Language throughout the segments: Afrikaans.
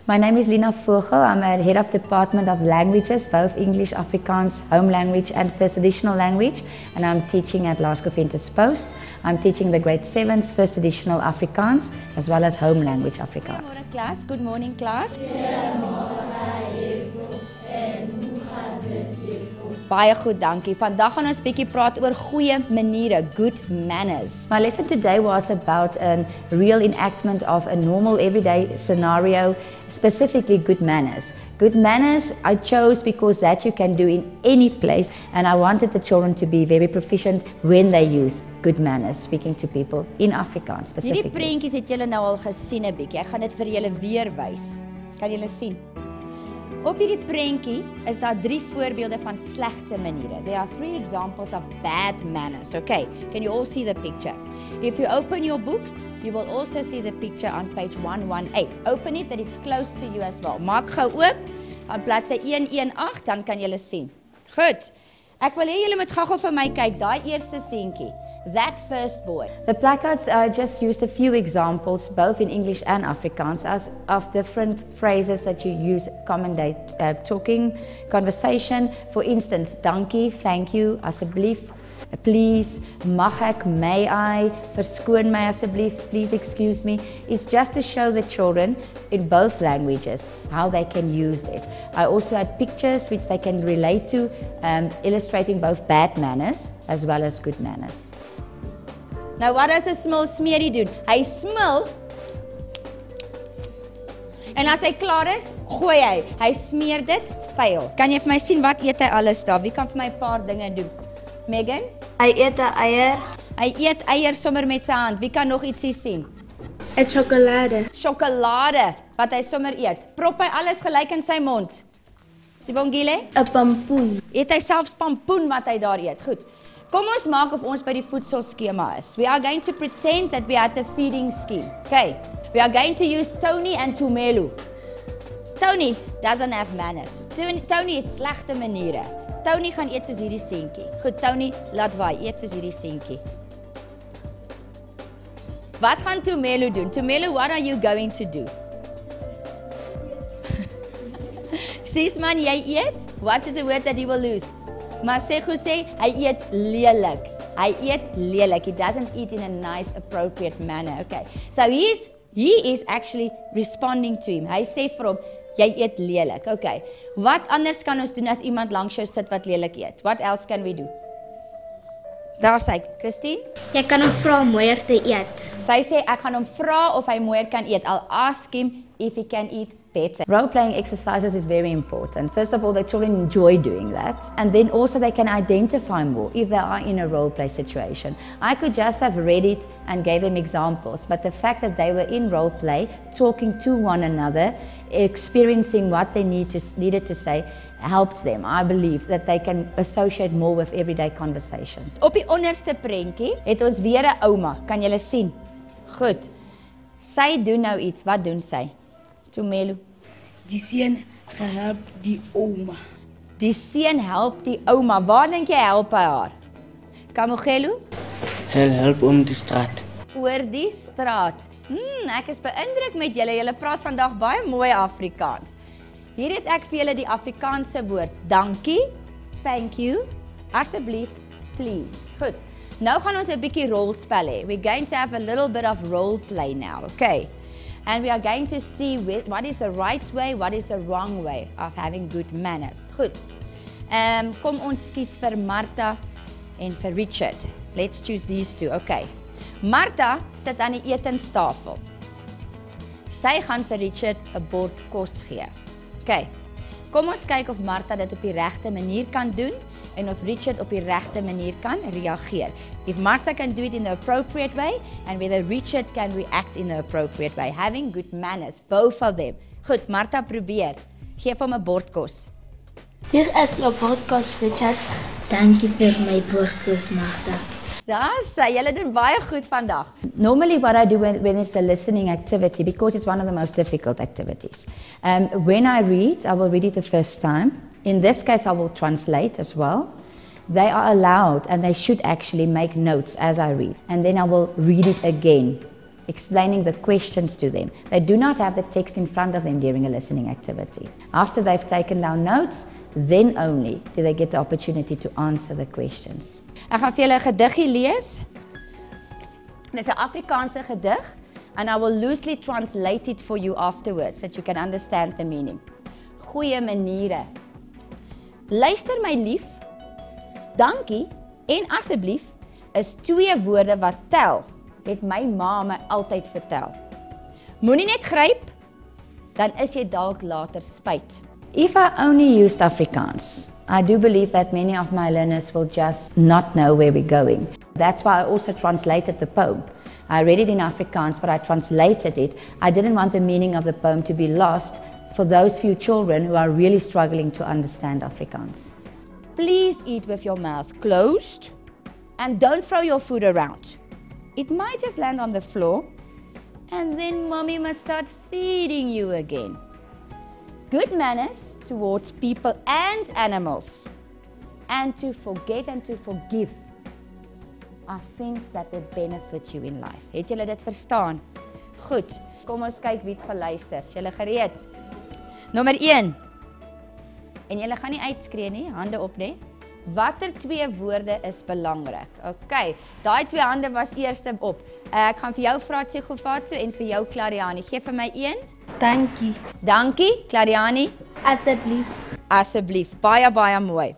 My name is Lina Vogel. I'm a head of Department of Languages, both English, Afrikaans, home language and first additional language. And I'm teaching at Laerskool Venterspost. I'm teaching the grade 7's first additional Afrikaans as well as home language Afrikaans. Goedemorgen class. Good morning class. Baie goed, dankie. Vandag gaan ons bietjie praat oor goeie maniere, good manners. My lesson today was about a real enactment of a normal everyday scenario, specifically good manners. Good manners I chose because that you can do in any place, and I wanted the children to be very proficient when they use good manners, speaking to people in Afrikaans specifically. Hierdie prentjies het julle nou al gesien 'n bietjie. Ek gaan dit vir julle weer wys. Kan julle sien? Op hierdie prentjie is daar 3 voorbeelde van slegte maniere. There are 3 examples of bad manners. Okay, can you all see the picture? If you open your books, you will also see the picture on page 118. Open it that it's close to you as well. Maak gou oop aan bladsy 118, dan kan julle sien. Goed. Ek wil hê julle moet gou-gou vir my kyk, daai eerste seentjie. That first boy. The placards just used a few examples, both in English and Afrikaans, of different phrases that you use common day talking, conversation. For instance, dankie, thank you, asseblief, please, mag ek, may I, verskoon my asseblief, please excuse me. It's just to show the children in both languages how they can use it. I also had pictures which they can relate to, illustrating both bad manners as well as good manners. Nou wat does 'n smil smeerie doen? Hy smil. En as hy klaar is, gooi hy. Hy smeer dit vuil. Kan jy vir my sien wat eet hy alles daar? Wie kan vir my 'n paar dinge doen? Megan? Hy eet 'n eier. Hy eet eier sommer met sy hand. Wie kan nog ietsie sien? 'n Sjokolade. Sjokolade wat hy sommer eet. Prop hy alles gelyk in sy mond? Sibongile? 'n Pampoen. Eet hy selfs pampoen wat hy daar eet? Goed. Kom ons maak of ons by die voedselskema is. We are going to pretend that we are at the feeding scheme. Okay. We are going to use Tony and Tumelu. Tony doesn't have manners. Tony het slegte maniere. Tony gaan eet soos hierdie seentjie. Goed, Tony, laat waai, eet soos hierdie seentjie. Wat gaan Tumelu doen? Tumelu, what are you going to do? Sis man, jy eet? What is the word that he will lose? Maar sê Jose, hy eet lelik. Hy eet lelik. He doesn't eat in a nice, appropriate manner. Okay. So he is actually responding to him. Hy sê vir hom, jy eet lelik. Okay. Wat anders kan ons doen as iemand langs jou sit wat lelik eet? What else can we do? Daar sê Christine. Jy kan hom vra om mooier te eet. Sy sê ek gaan hom vra of hy mooier kan eet. I'll ask him if he can eat better. Role-playing exercises is very important. First of all, the children enjoy doing that. And then also they can identify more if they are in a role-play situation. I could just have read it and gave them examples, but the fact that they were in role-play, talking to one another, experiencing what they needed to say, helped them. I believe that they can associate more with everyday conversation. Op die onderste prentjie het ons weer 'n ouma. Kan julle sien? Goed. Sy doen nou iets. Wat doen sy? Tumelu. Die seun help die ouma. Die seun help die ouma. Waar dink jy help hy haar? Kamogelu? Hy help om die straat. Oor die straat. Ek is beïndruk met julle. Julle praat vandag baie mooi Afrikaans. Hier het ek vir julle die Afrikaanse woord. Dankie, thank you, asseblief, please. Goed. Nou gaan ons 'n bietjie rolspel hê. We're going to have a little bit of role play now, okay? And we are going to see what is the right way, what is the wrong way of having good manners. Goed. Kom ons kies vir Martha en vir Richard. Let's choose these two. Okay. Martha sit aan die etenstafel. Sy gaan vir Richard 'n bord kos gee. Okay. Kom ons kyk of Martha dit op die regte manier kan doen en of Richard op die regte manier kan reageer. If Martha can do it in the appropriate way and whether Richard can react in the appropriate way. Having good manners, both of them. Goed, Martha probeer. Geef hom 'n bord kos. Hier is jou bord kos, Richard. Dankie vir my bord kos, Martha. Daar sê, julle doen baie goed vandag. Normally what I do when it's a listening activity, because it's one of the most difficult activities, when I read, I will read it the first time. In this case, I will translate as well. They are allowed and they should actually make notes as I read. And then I will read it again explaining the questions to them. They do not have the text in front of them during a listening activity. After they've taken down notes, then only do they get the opportunity to answer the questions. Ek gaan vir julle 'n gediggie lees. Dis 'n Afrikaanse gedig and I will loosely translate it for you afterwards so that you can understand the meaning. Goeie maniere. Luister my lief. Dankie en asseblief is 2 woorde wat tel, het my ma my altyd vertel. Moenie net gryp, dan is jy dalk later spyt. If I only used Afrikaans, I do believe that many of my learners will just not know where we're going. That's why I also translated the poem. I read it in Afrikaans, but I translated it. I didn't want the meaning of the poem to be lost for those few children who are really struggling to understand Afrikaans. Please eat with your mouth closed and don't throw your food around. It might just land on the floor and then mommy must start feeding you again. Good manners towards people and animals and to forget and to forgive are things that will benefit you in life. Het julle dit verstaan? Goed, kom ons kyk wie het geluister. Is julle gereed? Nommer 1. En julle gaan nie uitskree nie, hande op nie. Watter 2 woorde is belangrik? OK, daai 2 hande was eerste op. Ek gaan vir jou vra Tsegofatso en vir jou Clariani. Gee vir my 1. Dankie. Dankie, Clariani. Asseblief. Asseblief, baie baie mooi.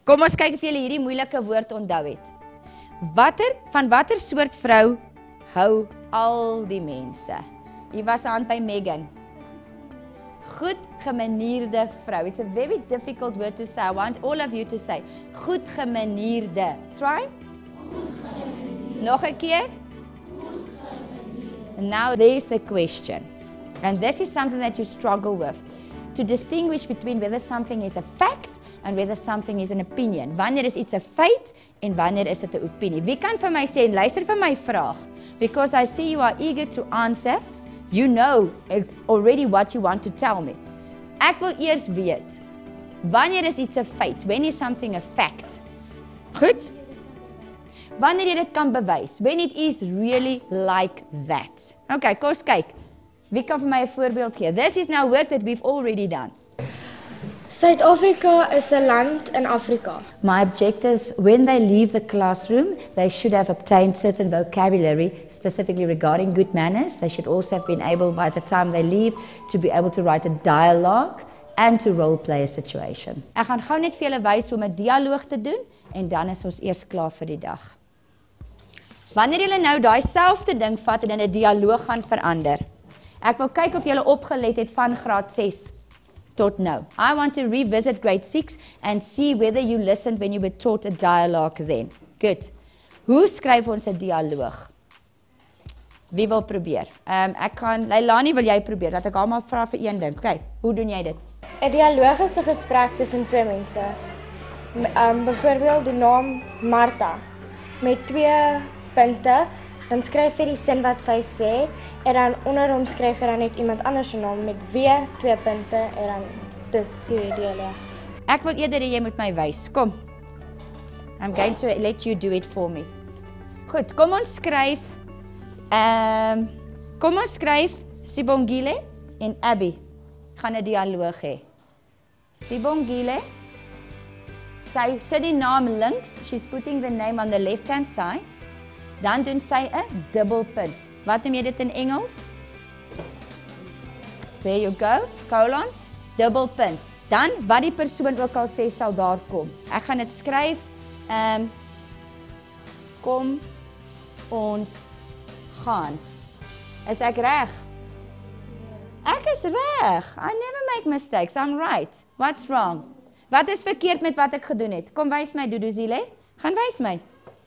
Kom ons kyk of julle hierdie moeilike woord onthou het. Van watter soort vrou hou al die mense? Hier was 'n hand by Megan. Goed gemanierde vrou. It's a very difficult word to say. I want all of you to say. Goed gemanierde. Try. Goed gemanierde. Nog 'n keer. Goed gemanierde. Now there's the question. And this is something that you struggle with. To distinguish between whether something is a fact and whether something is an opinion. Wanneer is iets 'n feit en wanneer is dit 'n opinie? Wie kan vir my sê, luister vir my vraag? Because I see you are eager to answer. You know already what you want to tell me. Ek wil eers weet, wanneer is iets 'n feit? When is something a fact? Goed? Wanneer jy dit kan bewys. When it is really like that. Okay, kom ons kyk. Wie kan vir my 'n voorbeeld gee? This is now work that we've already done. Suid-Afrika is 'n land in Afrika. My objective is when they leave the classroom, they should have obtained certain vocabulary, specifically regarding good manners. They should also have been able, by the time they leave, to be able to write a dialogue and to role play a situation. Ek gaan gou net vir julle wys om 'n dialoog te doen en dan is ons eers klaar vir die dag. Wanneer julle nou daai selfde ding vat en in 'n dialoog gaan verander. Ek wil kyk of julle opgelet het van graad 6 tot nou. I want to revisit grade 6 and see whether you listened when you were taught a dialogue then. Good. Hoe skryf ons 'n dialoog? Wie wil probeer? Ek kan, Leilani, wil jy probeer? Dat ek almal vra vir een ding. Okay, hoe doen jy dit? 'n Dialoog is 'n gesprek tussen 2 mense. Byvoorbeeld die naam Martha met 2 punte. Dan skryf jy die sin wat sy sê en dan onder hom skryf jy dan net iemand anders se naam met weer 2 punte en dan dis die dialoog. Ek wil eerder jy moet my wys. Kom. I'm going to let you do it for me. Goed, kom ons skryf Sibongile en Abby gaan 'n dialoog hê. Sibongile. Sy sit die naam links. She's putting the name on the left-hand side. Dan doen sy 'n dubbelpunt. Wat noem jy dit in Engels? There you go. Colon, dubbelpunt. Dan wat die persoon ook al sê sal daar kom. Ek gaan dit skryf. Kom ons gaan. Is ek reg? Ek is reg. I never make mistakes. I'm right. What's wrong? Wat is verkeerd met wat ek gedoen het? Kom wys my, Duduzile. Gaan wys my.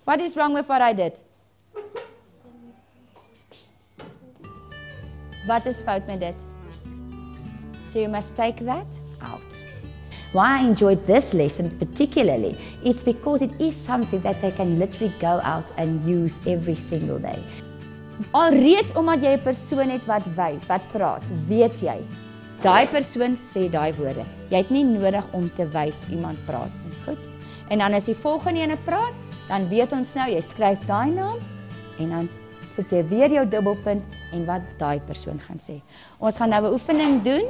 What is wrong with what I did? Wat is fout met dit? So you must take that out. Why I enjoyed this lesson particularly, it's because it is something that they can literally go out and use every single day. Alreeds omdat jy 'n persoon het wat wys, wat praat, weet jy, daai persoon sê daai woorde. Jy het nie nodig om te wys iemand praat nie. Goed? En dan as die volgende ene praat, dan weet ons nou, jy skryf daai naam en dan sit jy weer jou dubbelpunt en wat daai persoon gaan sê. Ons gaan nou 'n oefening doen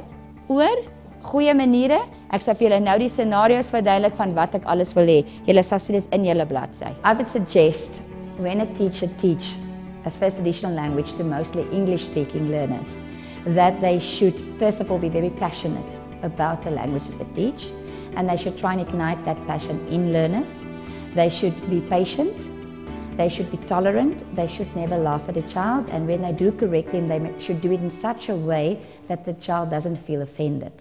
oor goeie maniere. Ek sal vir julle nou die scenario's verduidelik van wat ek alles wil hê. Julle sal sien dis in julle bladsy. I would suggest when a teacher teach a first additional language to mostly English-speaking learners, that they should first of all be very passionate about the language that they teach, and they should try and ignite that passion in learners. They should be patient, they should be tolerant, they should never laugh at a child, and when they do correct them, they should do it in such a way that the child doesn't feel offended.